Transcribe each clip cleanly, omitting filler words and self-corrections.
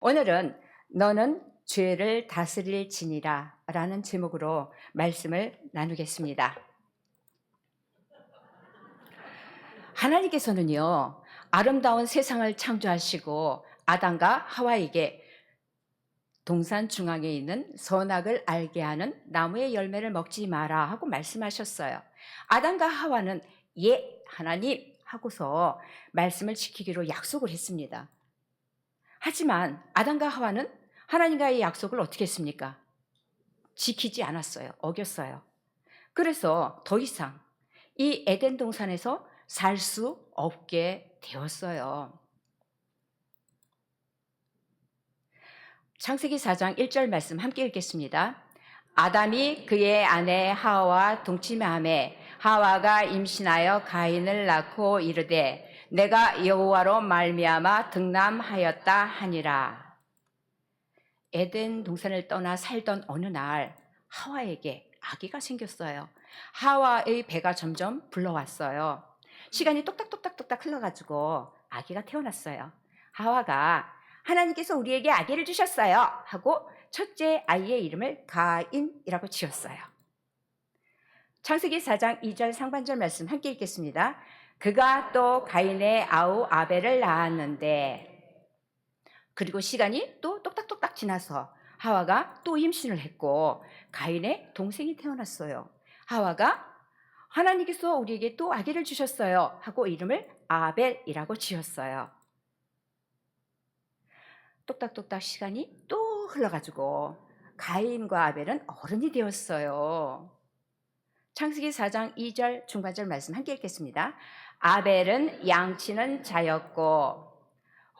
오늘은 너는 죄를 다스릴지니라 라는 제목으로 말씀을 나누겠습니다. 하나님께서는요, 아름다운 세상을 창조하시고 아담과 하와에게 동산 중앙에 있는 선악을 알게 하는 나무의 열매를 먹지 마라 하고 말씀하셨어요. 아담과 하와는 예, 하나님 하고서 말씀을 지키기로 약속을 했습니다. 하지만 아담과 하와는 하나님과의 약속을 어떻게 했습니까? 지키지 않았어요. 어겼어요. 그래서 더 이상 이 에덴 동산에서 살 수 없게 되었어요. 창세기 4장 1절 말씀 함께 읽겠습니다. 아담이 그의 아내 하와와 동침하매 하와가 임신하여 가인을 낳고 이르되 내가 여호와로 말미암아 등남하였다 하니라. 에덴 동산을 떠나 살던 어느 날 하와에게 아기가 생겼어요. 하와의 배가 점점 불러왔어요. 시간이 똑딱똑딱똑딱 흘러가지고 아기가 태어났어요. 하와가 하나님께서 우리에게 아기를 주셨어요 하고 첫째 아이의 이름을 가인이라고 지었어요. 창세기 4장 2절 상반절 말씀 함께 읽겠습니다. 그가 또 가인의 아우 아벨을 낳았는데, 그리고 시간이 또 똑딱똑딱 지나서 하와가 또 임신을 했고 가인의 동생이 태어났어요. 하와가 하나님께서 우리에게 또 아기를 주셨어요 하고 이름을 아벨이라고 지었어요. 똑딱똑딱 시간이 또 흘러가지고 가인과 아벨은 어른이 되었어요. 창세기 4장 2절 중반절 말씀 함께 읽겠습니다. 아벨은 양치는 자였고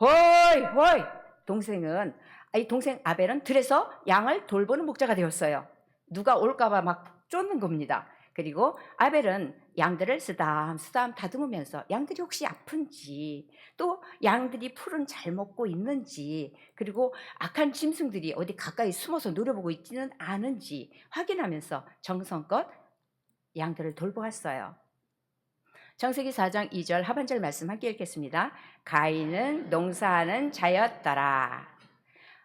호이 호이 동생 아벨은 들에서 양을 돌보는 목자가 되었어요. 누가 올까봐 막 쫓는 겁니다. 그리고 아벨은 양들을 쓰담쓰담 다듬으면서 양들이 혹시 아픈지, 또 양들이 풀은 잘 먹고 있는지, 그리고 악한 짐승들이 어디 가까이 숨어서 노려보고 있지는 않은지 확인하면서 정성껏 양들을 돌보았어요. 창세기 4장 2절 하반절 말씀 함께 읽겠습니다. 가인은 농사하는 자였더라.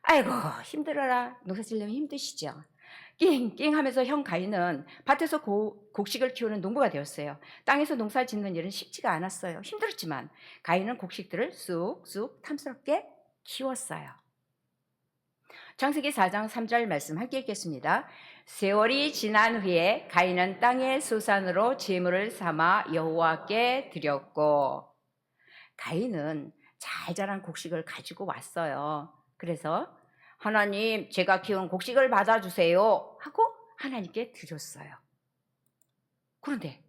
아이고 힘들어라. 농사 지려면 힘드시죠. 낑낑 하면서 형 가인은 밭에서 곡식을 키우는 농부가 되었어요. 땅에서 농사 짓는 일은 쉽지가 않았어요. 힘들었지만 가인은 곡식들을 쑥쑥 탐스럽게 키웠어요. 창세기 4장 3절 말씀 함께 읽겠습니다. 세월이 지난 후에 가인은 땅의 소산으로 제물을 삼아 여호와께 드렸고, 가인은 잘 자란 곡식을 가지고 왔어요. 그래서 하나님, 제가 키운 곡식을 받아주세요 하고 하나님께 드렸어요. 그런데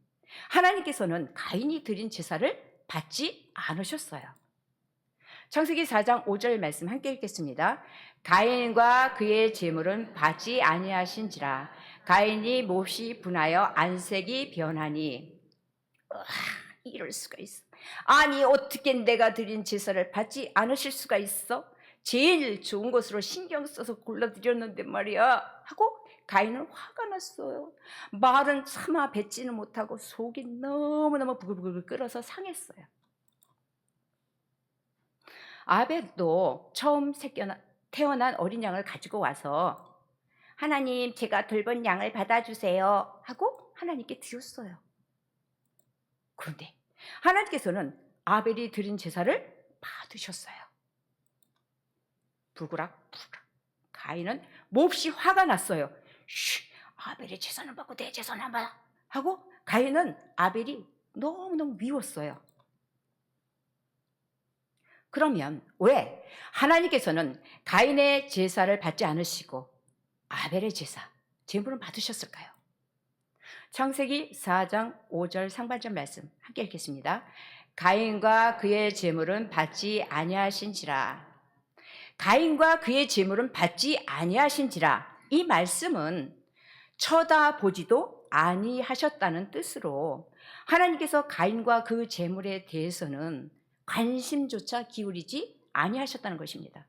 하나님께서는 가인이 드린 제사를 받지 않으셨어요. 창세기 4장 5절 말씀 함께 읽겠습니다. 가인과 그의 제물은 받지 아니하신지라 가인이 몹시 분하여 안색이 변하니. 이럴 수가 있어. 아니 어떻게 내가 드린 제사를 받지 않으실 수가 있어? 제일 좋은 것으로 신경 써서 골라드렸는데 말이야 하고 가인은 화가 났어요. 말은 차마 뱉지는 못하고 속이 너무너무 부글부글 끓어서 상했어요. 아벨도 처음 태어난 어린 양을 가지고 와서 하나님, 제가 돌본 양을 받아주세요 하고 하나님께 드렸어요. 그런데 하나님께서는 아벨이 드린 제사를 받으셨어요. 부그락 가인은 몹시 화가 났어요. 아벨이 제사는 받고 내 제사는 안 받아 하고 가인은 아벨이 너무너무 미웠어요. 그러면 왜 하나님께서는 가인의 제사를 받지 않으시고 아벨의 제물은 받으셨을까요? 창세기 4장 5절 상반절 말씀 함께 읽겠습니다. 가인과 그의 제물은 받지 아니하신지라. 가인과 그의 제물은 받지 아니하신지라. 이 말씀은 쳐다보지도 아니하셨다는 뜻으로 하나님께서 가인과 그 제물에 대해서는 관심조차 기울이지 아니하셨다는 것입니다.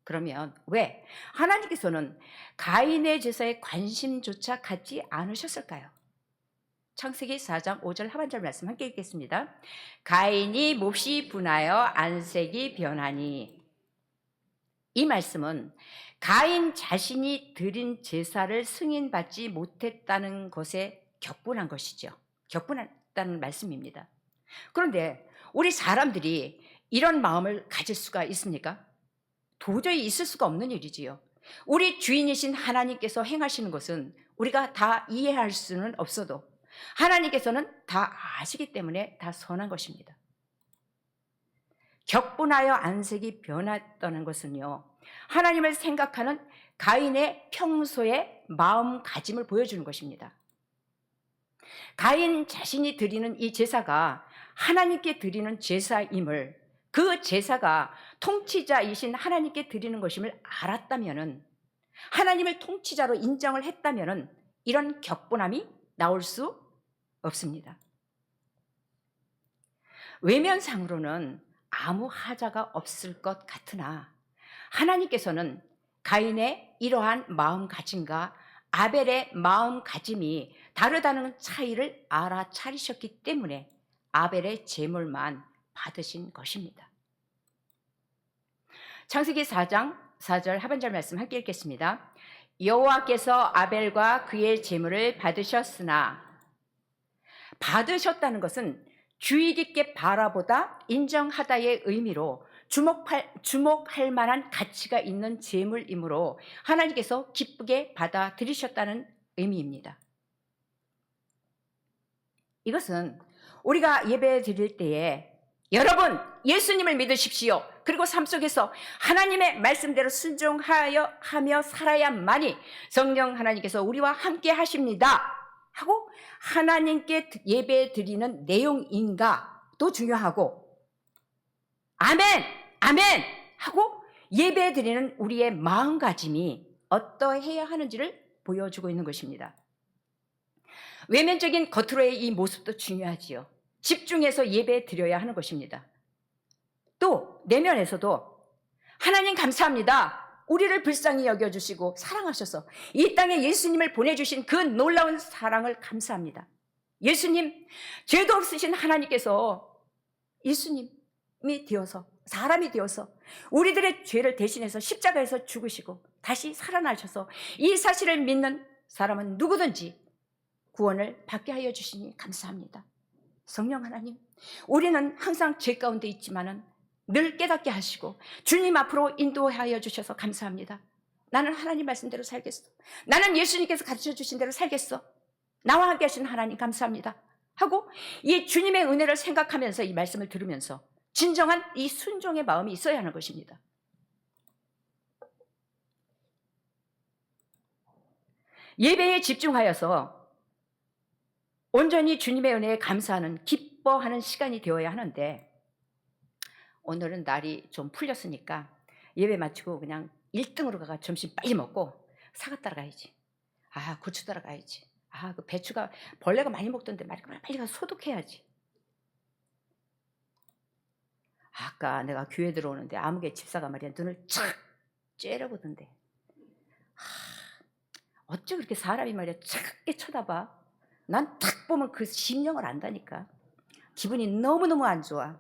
그러면 왜 하나님께서는 가인의 제사에 관심조차 갖지 않으셨을까요? 창세기 4장 5절 하반절 말씀 함께 읽겠습니다. 가인이 몹시 분하여 안색이 변하니. 이 말씀은 가인 자신이 드린 제사를 승인받지 못했다는 것에 격분한 것이죠. 격분했다는 말씀입니다. 그런데 우리 사람들이 이런 마음을 가질 수가 있습니까? 도저히 있을 수가 없는 일이지요. 우리 주인이신 하나님께서 행하시는 것은 우리가 다 이해할 수는 없어도 하나님께서는 다 아시기 때문에 다 선한 것입니다. 격분하여 안색이 변했다는 것은요, 하나님을 생각하는 가인의 평소의 마음가짐을 보여주는 것입니다. 가인 자신이 드리는 이 제사가 하나님께 드리는 제사임을, 그 제사가 통치자이신 하나님께 드리는 것임을 알았다면은, 하나님을 통치자로 인정을 했다면은 이런 격분함이 나올 수 없습니다. 외면상으로는 아무 하자가 없을 것 같으나 하나님께서는 가인의 이러한 마음가짐과 아벨의 마음가짐이 다르다는 차이를 알아차리셨기 때문에 아벨의 제물만 받으신 것입니다. 창세기 4장 4절 하반절 말씀 함께 읽겠습니다. 여호와께서 아벨과 그의 제물을 받으셨으나, 받으셨다는 것은 주의 깊게 바라보다 인정하다의 의미로 주목할 만한 가치가 있는 제물이므로 하나님께서 기쁘게 받아들이셨다는 의미입니다. 이것은 우리가 예배 드릴 때에 여러분 예수님을 믿으십시오, 그리고 삶 속에서 하나님의 말씀대로 순종하며 살아야만이 성령 하나님께서 우리와 함께 하십니다 하고 하나님께 예배 드리는 내용인가도 중요하고, 아멘 아멘 하고 예배 드리는 우리의 마음가짐이 어떠해야 하는지를 보여주고 있는 것입니다. 외면적인 겉으로의 이 모습도 중요하지요. 집중해서 예배 드려야 하는 것입니다. 또 내면에서도 하나님 감사합니다, 우리를 불쌍히 여겨주시고 사랑하셔서 이 땅에 예수님을 보내주신 그 놀라운 사랑을 감사합니다. 예수님, 죄도 없으신 하나님께서 예수님이 되어서, 사람이 되어서 우리들의 죄를 대신해서 십자가에서 죽으시고 다시 살아나셔서 이 사실을 믿는 사람은 누구든지 구원을 받게 하여 주시니 감사합니다. 성령 하나님, 우리는 항상 죄 가운데 있지만은 늘 깨닫게 하시고 주님 앞으로 인도하여 주셔서 감사합니다. 나는 하나님 말씀대로 살겠어. 나는 예수님께서 가르쳐 주신 대로 살겠어. 나와 함께 하신 하나님 감사합니다 하고 이 주님의 은혜를 생각하면서 이 말씀을 들으면서 진정한 이 순종의 마음이 있어야 하는 것입니다. 예배에 집중하여서 온전히 주님의 은혜에 감사하는, 기뻐하는 시간이 되어야 하는데, 오늘은 날이 좀 풀렸으니까 예배 마치고 그냥 1등으로 가가 점심 빨리 먹고 사과 따라가야지, 고추 따라가야지, 그 배추가 벌레가 많이 먹던데 빨리 가서 소독해야지. 아까 내가 교회 들어오는데 아무개 집사가 말이야 눈을 착 째려보던데, 어째 그렇게 사람이 말이야 차갑게 쳐다봐. 난 딱 보면 그 심령을 안다니까. 기분이 너무너무 안 좋아.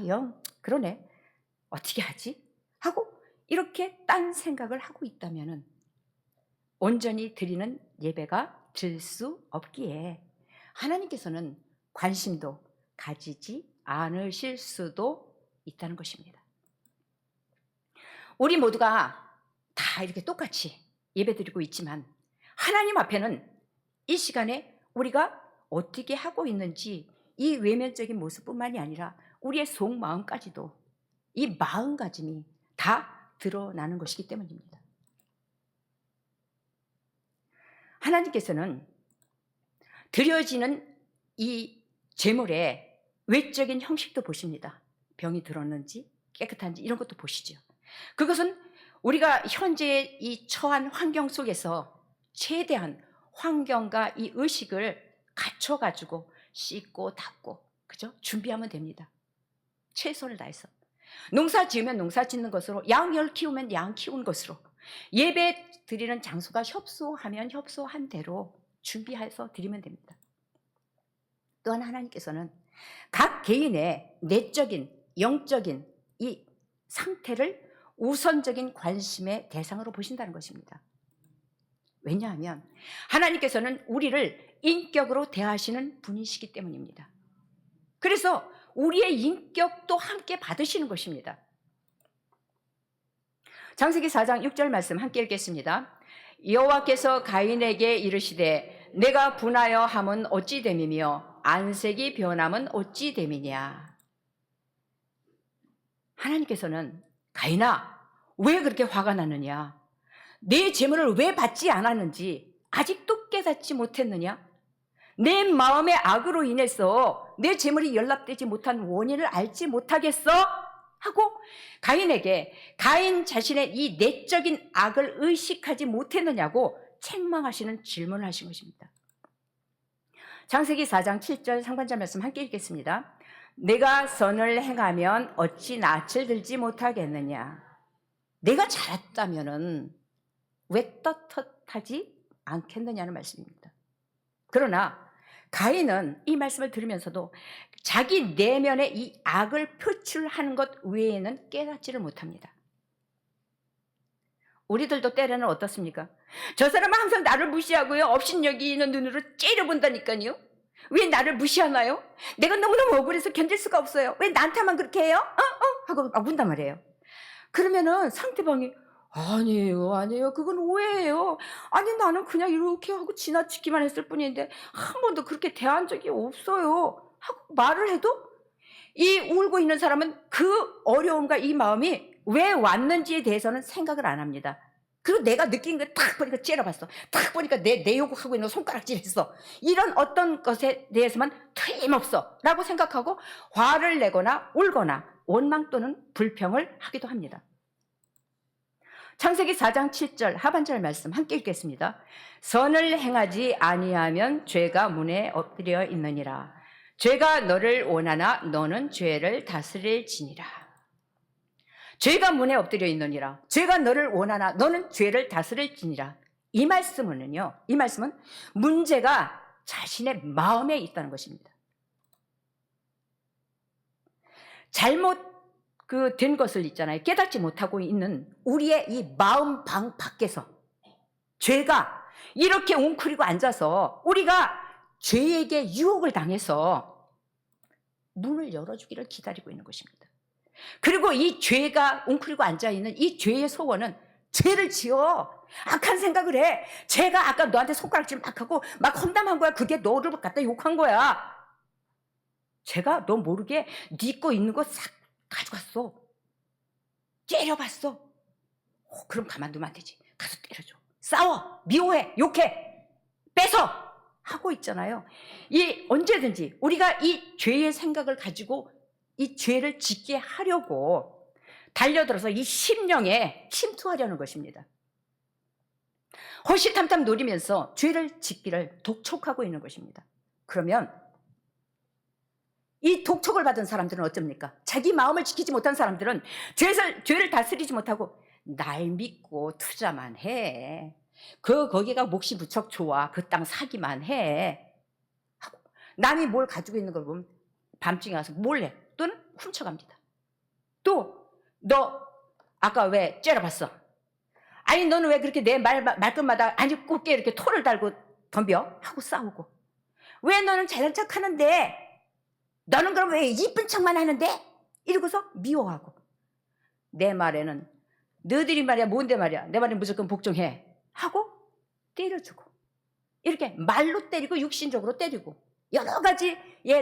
영 그러네, 어떻게 하지? 하고 이렇게 딴 생각을 하고 있다면은 온전히 드리는 예배가 될 수 없기에 하나님께서는 관심도 가지지 않으실 수도 있다는 것입니다. 우리 모두가 다 이렇게 똑같이 예배드리고 있지만 하나님 앞에는 이 시간에 우리가 어떻게 하고 있는지, 이 외면적인 모습뿐만이 아니라 우리의 속마음까지도, 이 마음가짐이 다 드러나는 것이기 때문입니다. 하나님께서는 드려지는 이 제물의 외적인 형식도 보십니다. 병이 들었는지 깨끗한지 이런 것도 보시죠. 그것은 우리가 현재 이 처한 환경 속에서 최대한 환경과 이 의식을 갖춰가지고 씻고 닦고, 그죠? 준비하면 됩니다. 최선을 다해서. 농사 지으면 농사 짓는 것으로, 양을 키우면 양 키운 것으로, 예배 드리는 장소가 협소하면 협소한 대로 준비해서 드리면 됩니다. 또한 하나님께서는 각 개인의 내적인, 영적인 이 상태를 우선적인 관심의 대상으로 보신다는 것입니다. 왜냐하면 하나님께서는 우리를 인격으로 대하시는 분이시기 때문입니다. 그래서 우리의 인격도 함께 받으시는 것입니다. 창세기 4장 6절 말씀 함께 읽겠습니다. 여호와께서 가인에게 이르시되 내가 분하여 함은 어찌 됨이며 안색이 변함은 어찌 됨이냐. 하나님께서는 가인아, 왜 그렇게 화가 나느냐? 내 재물을 왜 받지 않았는지 아직도 깨닫지 못했느냐? 내 마음의 악으로 인해서 내 재물이 연락되지 못한 원인을 알지 못하겠어? 하고 가인에게 가인 자신의 이 내적인 악을 의식하지 못했느냐고 책망하시는 질문을 하신 것입니다. 창세기 4장 7절 상반절 말씀 함께 읽겠습니다. 내가 선을 행하면 어찌 낯을 들지 못하겠느냐. 내가 잘했다면은 왜 떳떳하지 않겠느냐는 말씀입니다. 그러나 가인은 이 말씀을 들으면서도 자기 내면의 이 악을 표출하는 것 외에는 깨닫지를 못합니다. 우리들도 때로는 어떻습니까? 저 사람은 항상 나를 무시하고요, 업신여기 있는 눈으로 째려본다니까요. 왜 나를 무시하나요? 내가 너무너무 억울해서 견딜 수가 없어요. 왜 나한테만 그렇게 해요? 하고 막 문단 말이에요. 그러면은 상대방이 아니에요. 그건 오해예요. 아니, 나는 그냥 이렇게 하고 지나치기만 했을 뿐인데 한 번도 그렇게 대한 적이 없어요. 하고 말을 해도 이 울고 있는 사람은 그 어려움과 이 마음이 왜 왔는지에 대해서는 생각을 안 합니다. 그리고 내가 느낀 거 탁 보니까 째려봤어. 탁 보니까 내 욕하고 있는 거 손가락질했어. 이런 어떤 것에 대해서만 틀림없어 라고 생각하고 화를 내거나 울거나 원망 또는 불평을 하기도 합니다. 창세기 4장 7절 하반절 말씀 함께 읽겠습니다. 선을 행하지 아니하면 죄가 문에 엎드려 있느니라. 죄가 너를 원하나 너는 죄를 다스릴지니라. 죄가 문에 엎드려 있느니라. 죄가 너를 원하나 너는 죄를 다스릴지니라. 이 말씀은 문제가 자신의 마음에 있다는 것입니다. 잘못 된 것을 있잖아요. 깨닫지 못하고 있는 우리의 이 마음 방 밖에서 죄가 이렇게 웅크리고 앉아서 우리가 죄에게 유혹을 당해서 문을 열어주기를 기다리고 있는 것입니다. 그리고 이 죄가 웅크리고 앉아있는 이 죄의 소원은 죄를 지어 악한 생각을 해. 죄가 아까 너한테 손가락질 막 하고 막 험담한 거야. 그게 너를 갖다 욕한 거야. 죄가 너 모르게 네 거 있는 거 싹 가져갔어. 째려봤어. 그럼 가만두면 안 되지. 가서 때려줘. 싸워. 미워해. 욕해. 뺏어. 하고 있잖아요. 이 언제든지 우리가 이 죄의 생각을 가지고 이 죄를 짓게 하려고 달려들어서 이 심령에 침투하려는 것입니다. 호시탐탐 노리면서 죄를 짓기를 독촉하고 있는 것입니다. 그러면 이 독촉을 받은 사람들은 어쩝니까? 자기 마음을 지키지 못한 사람들은 죄를 다스리지 못하고 날 믿고 투자만 해. 거기가 몫이 무척 좋아. 그 땅 사기만 해. 하고 남이 뭘 가지고 있는 걸 보면 밤중에 가서 몰래 또는 훔쳐갑니다. 또 너 아까 왜 째려봤어? 아니 너는 왜 그렇게 내 말끝마다 아니 곱게 이렇게 토를 달고 덤벼? 하고 싸우고. 왜 너는 잘난 척하는데 너는 그럼 왜 이쁜 척만 하는데? 이러고서 미워하고. 내 말에는 너희들이 말이야 뭔데 말이야 내 말에 무조건 복종해 하고 때려주고. 이렇게 말로 때리고 육신적으로 때리고 여러 가지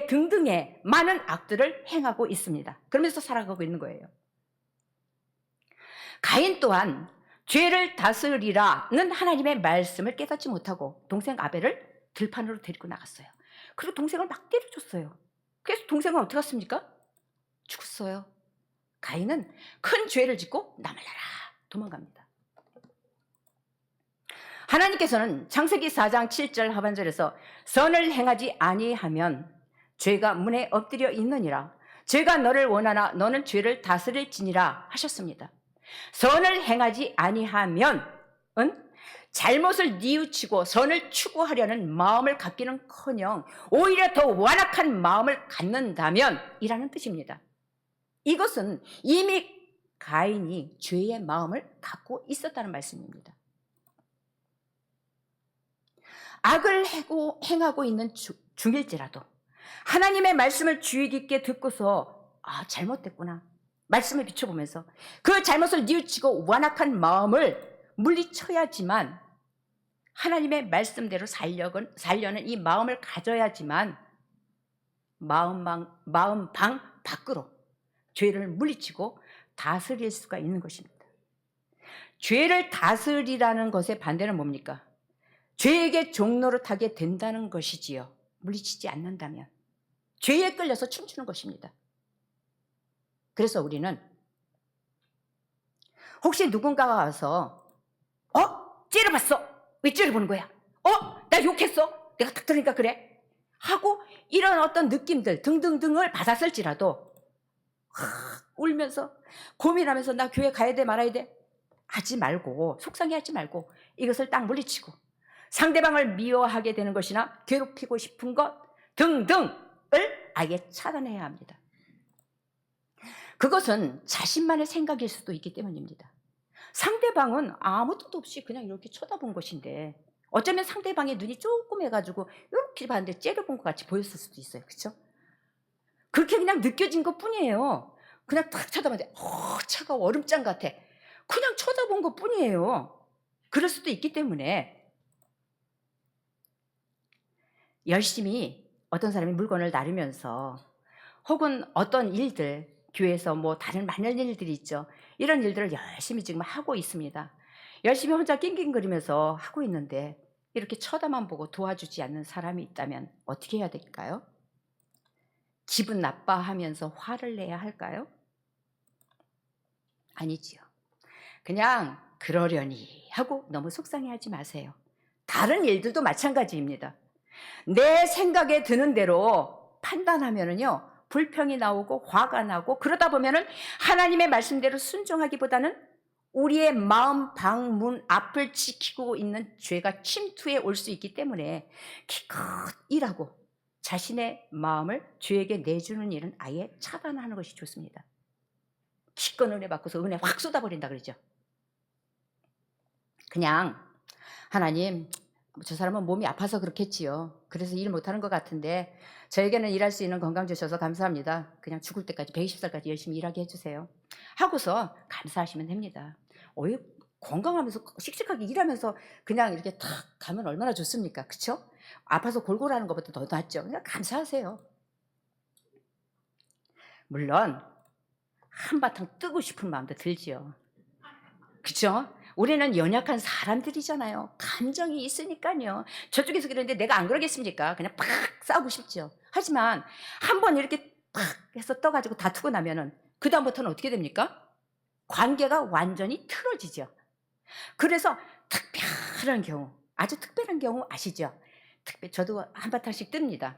등등의 많은 악들을 행하고 있습니다. 그러면서 살아가고 있는 거예요. 가인 또한 죄를 다스리라는 하나님의 말씀을 깨닫지 못하고 동생 아벨을 들판으로 데리고 나갔어요. 그리고 동생을 막 때려줬어요. 그래서 동생은 어떻게 했습니까? 죽었어요. 가인은 큰 죄를 짓고 나말라라 도망갑니다. 하나님께서는 창세기 4장 7절 하반절에서 선을 행하지 아니하면 죄가 문에 엎드려 있느니라. 죄가 너를 원하나 너는 죄를 다스릴지니라 하셨습니다. 선을 행하지 아니하면은 잘못을 뉘우치고 선을 추구하려는 마음을 갖기는커녕 오히려 더 완악한 마음을 갖는다면 이라는 뜻입니다. 이것은 이미 가인이 죄의 마음을 갖고 있었다는 말씀입니다. 악을 행하고 있는 중일지라도 하나님의 말씀을 주의 깊게 듣고서 잘못됐구나 말씀을 비춰보면서 그 잘못을 뉘우치고 완악한 마음을 물리쳐야지만, 하나님의 말씀대로 살려는 이 마음을 가져야지만 마음 방 밖으로 죄를 물리치고 다스릴 수가 있는 것입니다. 죄를 다스리라는 것의 반대는 뭡니까? 죄에게 종노릇하게 된다는 것이지요. 물리치지 않는다면 죄에 끌려서 춤추는 것입니다. 그래서 우리는 혹시 누군가가 와서 째려봤어? 왜 째려보는 거야? 나 욕했어? 내가 딱 들으니까 그래? 하고 이런 어떤 느낌들 등등등을 받았을지라도 울면서 고민하면서 나 교회 가야 돼 말아야 돼 하지 말고, 속상해하지 말고 이것을 딱 물리치고 상대방을 미워하게 되는 것이나 괴롭히고 싶은 것 등등을 아예 차단해야 합니다. 그것은 자신만의 생각일 수도 있기 때문입니다. 상대방은 아무 뜻도 없이 그냥 이렇게 쳐다본 것인데 어쩌면 상대방의 눈이 조그매가지고 이렇게 봤는데 째려본 것 같이 보였을 수도 있어요. 그렇죠? 그렇게 그냥 느껴진 것 뿐이에요. 그냥 탁 쳐다봤는데 차가워, 얼음장 같아. 그냥 쳐다본 것 뿐이에요. 그럴 수도 있기 때문에 열심히 어떤 사람이 물건을 나르면서 혹은 어떤 일들, 교회에서 뭐 다른 많은 일들이 있죠. 이런 일들을 열심히 지금 하고 있습니다. 열심히 혼자 낑낑거리면서 하고 있는데 이렇게 쳐다만 보고 도와주지 않는 사람이 있다면 어떻게 해야 될까요? 기분 나빠하면서 화를 내야 할까요? 아니지요. 그냥 그러려니 하고 너무 속상해하지 마세요. 다른 일들도 마찬가지입니다. 내 생각에 드는 대로 판단하면은요, 불평이 나오고 화가 나고, 그러다 보면은 하나님의 말씀대로 순종하기보다는 우리의 마음 방문 앞을 지키고 있는 죄가 침투해 올 수 있기 때문에 기껏 일하고 자신의 마음을 죄에게 내주는 일은 아예 차단하는 것이 좋습니다. 기껏 은혜 받고서 은혜 확 쏟아버린다 그러죠. 그냥 하나님, 저 사람은 몸이 아파서 그렇겠지요. 그래서 일 못하는 것 같은데 저에게는 일할 수 있는 건강 주셔서 감사합니다. 그냥 죽을 때까지 120살까지 열심히 일하게 해주세요 하고서 감사하시면 됩니다. 건강하면서 씩씩하게 일하면서 그냥 이렇게 탁 가면 얼마나 좋습니까? 그렇죠? 아파서 골골하는 것보다 더 낫죠. 그냥 감사하세요. 물론 한바탕 뜨고 싶은 마음도 들지요. 그렇죠? 우리는 연약한 사람들이잖아요. 감정이 있으니까요. 저쪽에서 그러는데 내가 안 그러겠습니까? 그냥 팍 싸우고 싶죠. 하지만 한번 이렇게 팍 해서 떠가지고 다투고 나면은 그 다음부터는 어떻게 됩니까? 관계가 완전히 틀어지죠. 그래서 특별한 경우, 아주 특별한 경우 아시죠? 저도 한바탕씩 뜹니다.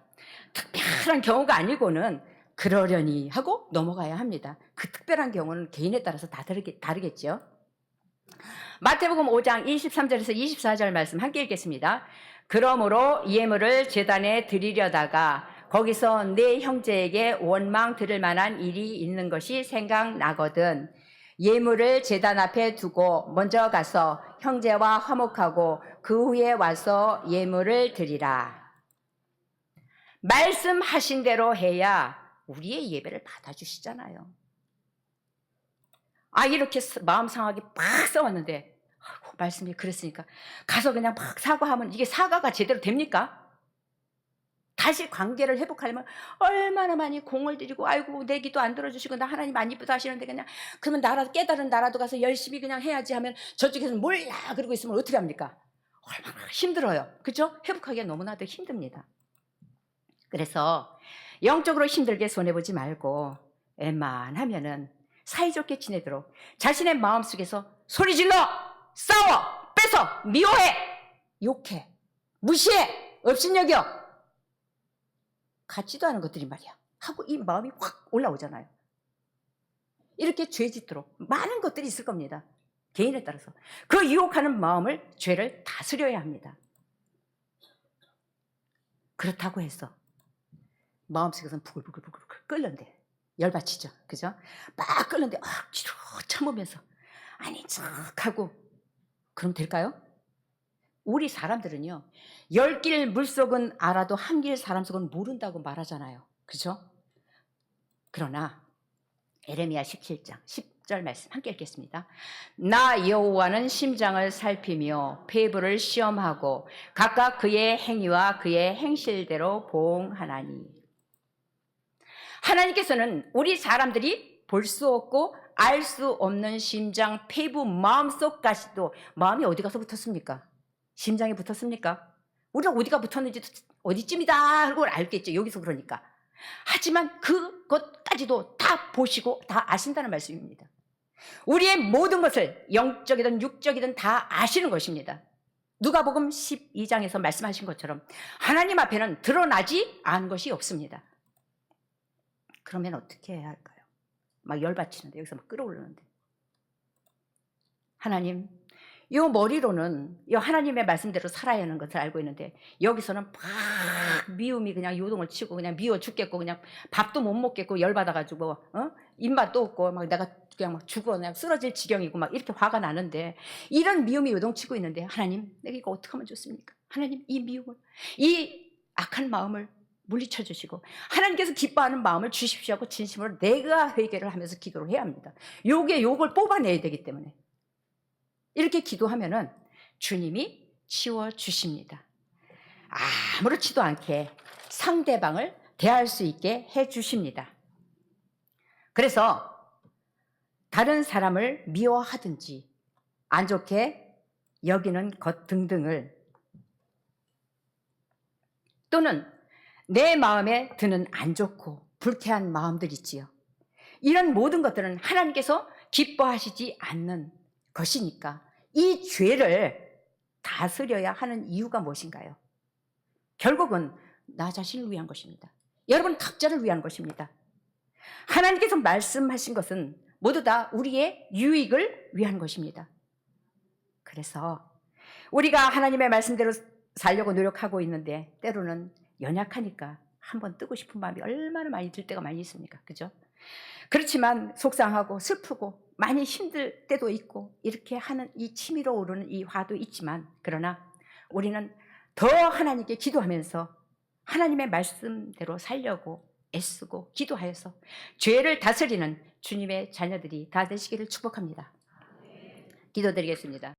특별한 경우가 아니고는 그러려니 하고 넘어가야 합니다. 그 특별한 경우는 개인에 따라서 다 다르겠죠. 마태복음 5장 23절에서 24절 말씀 함께 읽겠습니다. 그러므로 예물을 제단에 드리려다가 거기서 내 형제에게 원망 들을 만한 일이 있는 것이 생각나거든 예물을 제단 앞에 두고 먼저 가서 형제와 화목하고 그 후에 와서 예물을 드리라. 말씀하신 대로 해야 우리의 예배를 받아주시잖아요. 이렇게 마음 상하게 팍 싸웠는데 말씀이 그랬으니까 가서 그냥 막 사과하면 이게 사과가 제대로 됩니까? 다시 관계를 회복하려면 얼마나 많이 공을 들이고 아이고 내 기도 안 들어주시고 나 하나님 안 이쁘다 하시는데 그냥 그러면 깨달은 나라도 가서 열심히 그냥 해야지 하면 저쪽에서는 몰라 그러고 있으면 어떻게 합니까? 얼마나 힘들어요. 그렇죠? 회복하기가 너무나도 힘듭니다. 그래서 영적으로 힘들게 손해보지 말고 웬만하면은 사이좋게 지내도록 자신의 마음속에서 소리질러, 싸워, 뺏어, 미워해, 욕해, 무시해, 업신여겨 같지도 않은 것들이 말이야 하고 이 마음이 확 올라오잖아요. 이렇게 죄짓도록 많은 것들이 있을 겁니다. 개인에 따라서 그 유혹하는 마음을, 죄를 다스려야 합니다. 그렇다고 해서 마음속에서는 부글부글 끓는데 열받치죠, 그죠? 막 끓는데 억지로 참으면서 아니 척 하고 그럼 될까요? 우리 사람들은요, 10길 물속은 알아도 한 길 사람 속은 모른다고 말하잖아요, 그죠? 그러나 에레미야 17장 10절 말씀 함께 읽겠습니다. 나 여호와는 심장을 살피며 폐부를 시험하고 각각 그의 행위와 그의 행실대로 보응하나니. 하나님께서는 우리 사람들이 볼 수 없고 알 수 없는 심장, 폐부, 마음속까지도, 마음이 어디 가서 붙었습니까? 심장에 붙었습니까? 우리가 어디가 붙었는지 어디쯤이다 하고 알겠죠, 여기서. 그러니까 하지만 그것까지도 다 보시고 다 아신다는 말씀입니다. 우리의 모든 것을 영적이든 육적이든 다 아시는 것입니다. 누가복음 12장에서 말씀하신 것처럼 하나님 앞에는 드러나지 않은 것이 없습니다. 그러면 어떻게 해야 할까요? 막 열받치는데, 여기서 막 끌어올르는데, 하나님, 이 머리로는 이 하나님의 말씀대로 살아야 하는 것을 알고 있는데 여기서는 막 미움이 그냥 요동을 치고 그냥 미워 죽겠고 그냥 밥도 못 먹겠고 열받아가지고 입맛도 없고 막 내가 그냥 막 죽어 그냥 쓰러질 지경이고 막 이렇게 화가 나는데, 이런 미움이 요동치고 있는데 하나님, 내가 이거 어떻게 하면 좋습니까? 하나님, 이 미움을, 이 악한 마음을 물리쳐 주시고 하나님께서 기뻐하는 마음을 주십시오 하고 진심으로 내가 회개를 하면서 기도를 해야 합니다. 요걸 뽑아내야 되기 때문에 이렇게 기도하면은 주님이 치워주십니다. 아무렇지도 않게 상대방을 대할 수 있게 해주십니다. 그래서 다른 사람을 미워하든지 안 좋게 여기는 것 등등을, 또는 내 마음에 드는 안 좋고 불쾌한 마음들 있지요, 이런 모든 것들은 하나님께서 기뻐하시지 않는 것이니까 이 죄를 다스려야 하는 이유가 무엇인가요? 결국은 나 자신을 위한 것입니다. 여러분 각자를 위한 것입니다. 하나님께서 말씀하신 것은 모두 다 우리의 유익을 위한 것입니다. 그래서 우리가 하나님의 말씀대로 살려고 노력하고 있는데 때로는 연약하니까 한번 뜨고 싶은 마음이 얼마나 많이 들 때가 많이 있습니까? 그죠? 그렇지만 속상하고 슬프고 많이 힘들 때도 있고 이렇게 하는 이 치밀어 오르는 이 화도 있지만, 그러나 우리는 더 하나님께 기도하면서 하나님의 말씀대로 살려고 애쓰고 기도하여서 죄를 다스리는 주님의 자녀들이 다 되시기를 축복합니다. 기도드리겠습니다.